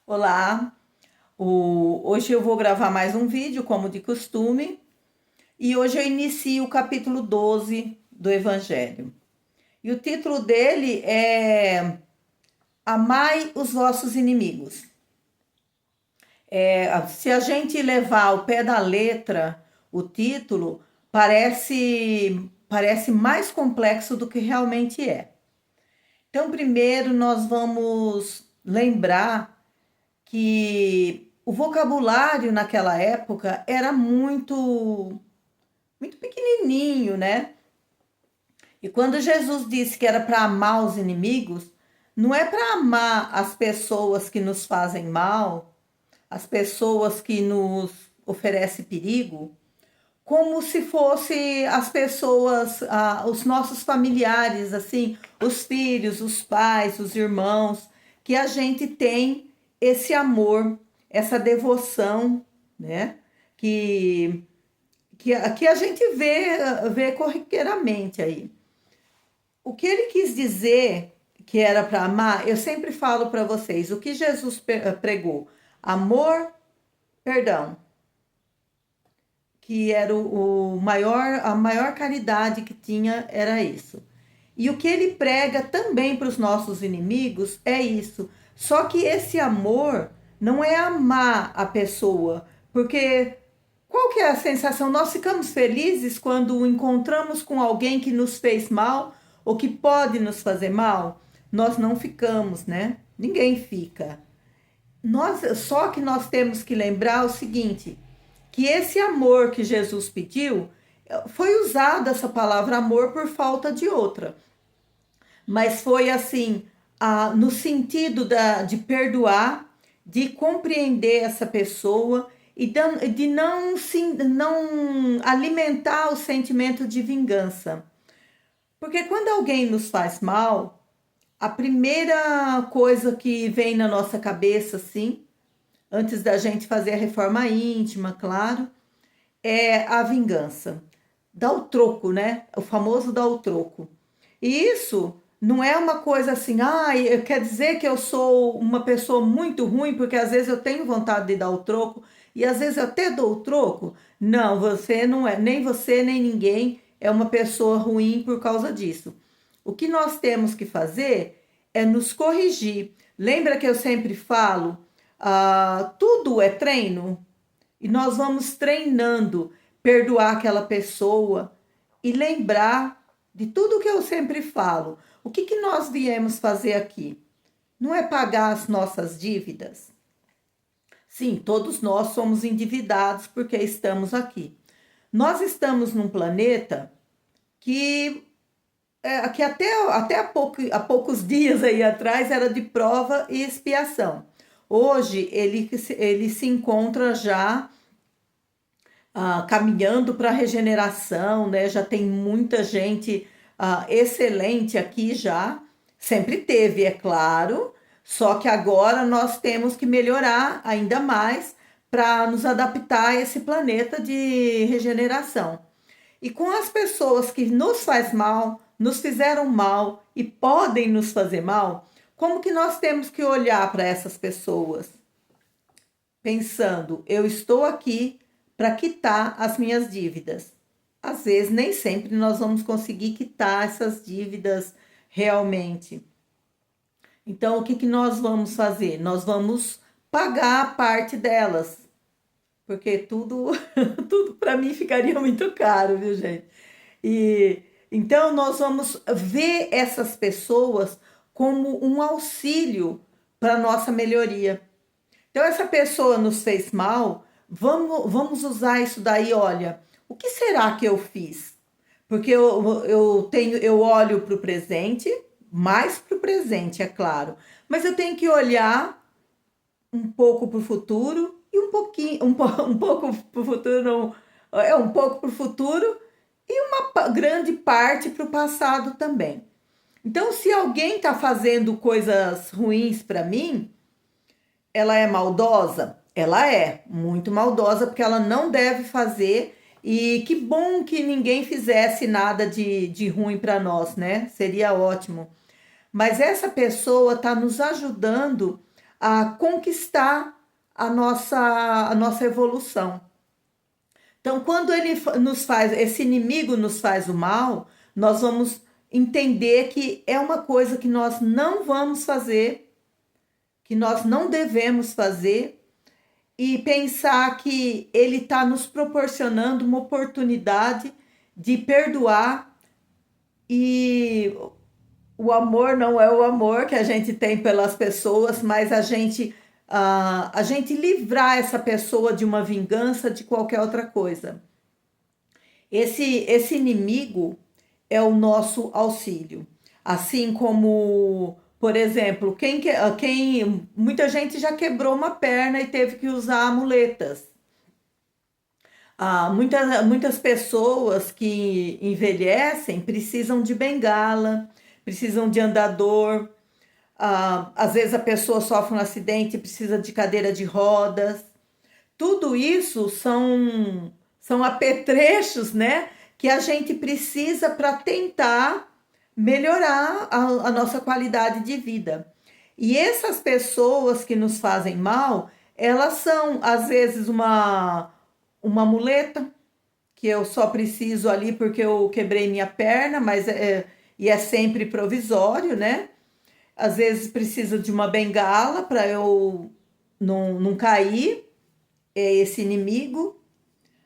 Olá, hoje eu vou gravar mais um vídeo, como de costume, e hoje eu inicio o capítulo 12 do Evangelho. E o título dele é Amai os vossos inimigos. Se a gente levar ao pé da letra o título, parece mais complexo do que realmente é. Então, primeiro nós vamos lembrar que o vocabulário naquela época era muito pequenininho, né? E quando Jesus disse que era para amar os inimigos, não é para amar as pessoas que nos fazem mal, as pessoas que nos oferecem perigo, como se fosse as pessoas, os nossos familiares, assim, os filhos, os pais, os irmãos, que a gente tem esse amor, essa devoção, né? Que, que a gente vê corriqueiramente aí. O que ele quis dizer que era para amar, eu sempre falo para vocês, o que Jesus pregou? Amor, perdão, que era o maior, a maior caridade que tinha era isso. E o que ele prega também para os nossos inimigos é isso. Só que esse amor não é amar a pessoa, porque qual que é a sensação? Nós ficamos felizes quando encontramos com alguém que nos fez mal ou que pode nos fazer mal? Nós não ficamos, né? Ninguém fica. Só que nós temos que lembrar o seguinte, que esse amor que Jesus pediu, foi usada essa palavra amor por falta de outra, mas foi assim, no sentido de perdoar, de compreender essa pessoa e de não alimentar o sentimento de vingança. Porque quando alguém nos faz mal, a primeira coisa que vem na nossa cabeça, assim, antes da gente fazer a reforma íntima, claro, é a vingança. Dá o troco, né? O famoso dá o troco. E isso não é uma coisa assim, quer dizer que eu sou uma pessoa muito ruim, porque às vezes eu tenho vontade de dar o troco, e às vezes eu até dou o troco. Não, você não é, nem você, nem ninguém é uma pessoa ruim por causa disso. O que nós temos que fazer é nos corrigir. Lembra que eu sempre falo, tudo é treino? E nós vamos treinando, perdoar aquela pessoa e lembrar de tudo que eu sempre falo. O que, que nós viemos fazer aqui? Não é pagar as nossas dívidas? Sim, todos nós somos endividados porque estamos aqui. Nós estamos num planeta que, que até há poucos dias aí atrás era de prova e expiação. Hoje ele se encontra já caminhando para a regeneração, né? Já tem muita gente excelente aqui já. Sempre teve, é claro, só que agora nós temos que melhorar ainda mais para nos adaptar a esse planeta de regeneração. E com as pessoas que nos faz mal, nos fizeram mal e podem nos fazer mal, como que nós temos que olhar para essas pessoas? Pensando, eu estou aqui para quitar as minhas dívidas. Às vezes, nem sempre nós vamos conseguir quitar essas dívidas realmente. Então, o que, que nós vamos fazer? Nós vamos pagar a parte delas, porque tudo, tudo para mim ficaria muito caro, viu, gente? E então nós vamos ver essas pessoas como um auxílio para nossa melhoria. Então, essa pessoa nos fez mal, vamos usar isso daí, olha, o que será que eu fiz? Porque eu olho para o presente, mais para o presente, é claro, mas eu tenho que olhar um pouco para o futuro e um pouquinho, um pouco para o futuro, não, um pouco para o futuro e uma grande parte para o passado também. Então, se alguém está fazendo coisas ruins para mim, ela é maldosa? Ela é muito maldosa, porque ela não deve fazer. E que bom que ninguém fizesse nada de ruim para nós, né? Seria ótimo. Mas essa pessoa está nos ajudando a conquistar a nossa evolução. Então, quando esse inimigo nos faz o mal, nós vamos entender que é uma coisa que nós não vamos fazer, que nós não devemos fazer, e pensar que ele está nos proporcionando uma oportunidade de perdoar. E o amor não é o amor que a gente tem pelas pessoas, mas a gente livrar essa pessoa de uma vingança, de qualquer outra coisa. Esse inimigo é o nosso auxílio. Assim como, por exemplo, muita gente já quebrou uma perna e teve que usar muletas. Muitas pessoas que envelhecem precisam de bengala, precisam de andador. Às vezes a pessoa sofre um acidente e precisa de cadeira de rodas. Tudo isso são apetrechos, né, que a gente precisa para tentar melhorar a nossa qualidade de vida. E essas pessoas que nos fazem mal, elas são, às vezes, uma muleta, que eu só preciso ali porque eu quebrei minha perna, e é sempre provisório, né? Às vezes precisa de uma bengala para eu não cair, é esse inimigo.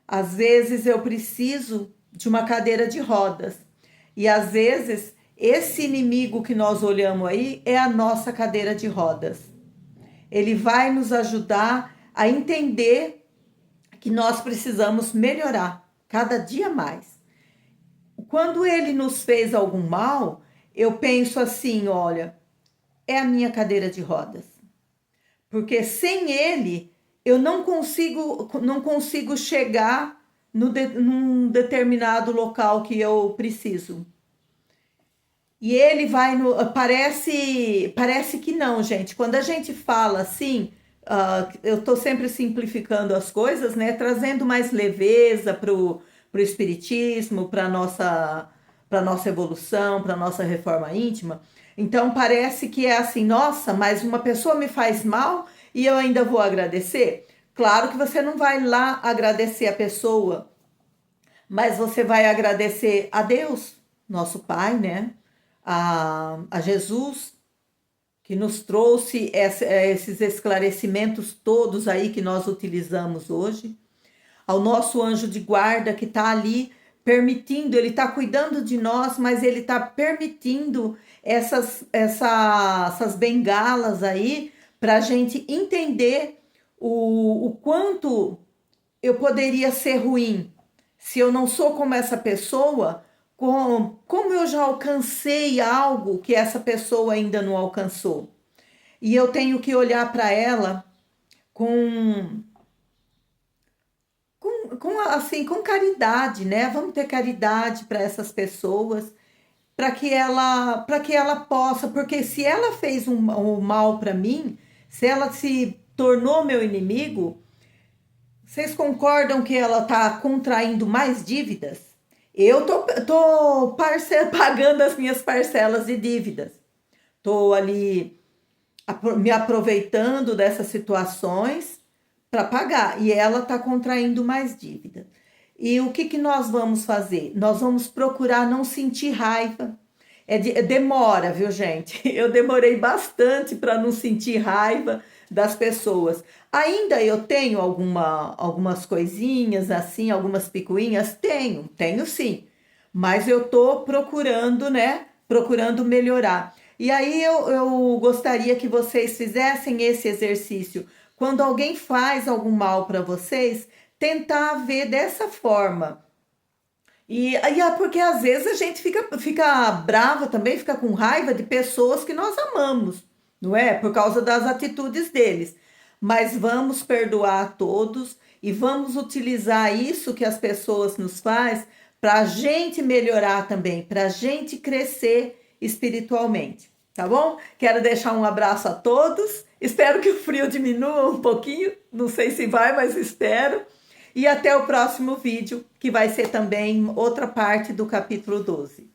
Às vezes eu preciso de uma cadeira de rodas. E às vezes esse inimigo que nós olhamos aí é a nossa cadeira de rodas. Ele vai nos ajudar a entender que nós precisamos melhorar cada dia mais. Quando ele nos fez algum mal, eu penso assim, olha, é a minha cadeira de rodas. Porque sem ele, eu não consigo chegar num determinado local que eu preciso. E ele vai parece que não, gente. Quando a gente fala assim, eu estou sempre simplificando as coisas, né? Trazendo mais leveza pro espiritismo, para nossa evolução, para nossa reforma íntima. Então parece que é assim, nossa, mas uma pessoa me faz mal e eu ainda vou agradecer? Claro que você não vai lá agradecer a pessoa, mas você vai agradecer a Deus, nosso Pai, né? A Jesus, que nos trouxe esses esclarecimentos todos aí que nós utilizamos hoje, ao nosso anjo de guarda que está ali permitindo, ele está cuidando de nós, mas ele está permitindo essas bengalas aí para a gente entender o quanto eu poderia ser ruim se eu não sou como essa pessoa, como eu já alcancei algo que essa pessoa ainda não alcançou. E eu tenho que olhar para ela com caridade, né? Vamos ter caridade para essas pessoas, para que ela possa, porque se ela fez um mal para mim, se ela se tornou meu inimigo, vocês concordam que ela está contraindo mais dívidas? Eu tô pagando as minhas parcelas de dívidas. Tô ali me aproveitando dessas situações para pagar. E ela está contraindo mais dívida. E o que nós vamos fazer? Nós vamos procurar não sentir raiva. Demora, viu, gente? Eu demorei bastante para não sentir raiva das pessoas. Ainda eu tenho algumas coisinhas assim, algumas picuinhas? Tenho sim. Mas eu tô procurando, né? Procurando melhorar. E aí eu gostaria que vocês fizessem esse exercício. Quando alguém faz algum mal para vocês, tentar ver dessa forma. Porque às vezes a gente fica brava também, fica com raiva de pessoas que nós amamos, não é? Por causa das atitudes deles. Mas vamos perdoar todos e vamos utilizar isso que as pessoas nos fazem para a gente melhorar também, para a gente crescer espiritualmente, tá bom? Quero deixar um abraço a todos. Espero que o frio diminua um pouquinho, não sei se vai, mas espero. E até o próximo vídeo, que vai ser também outra parte do capítulo 12.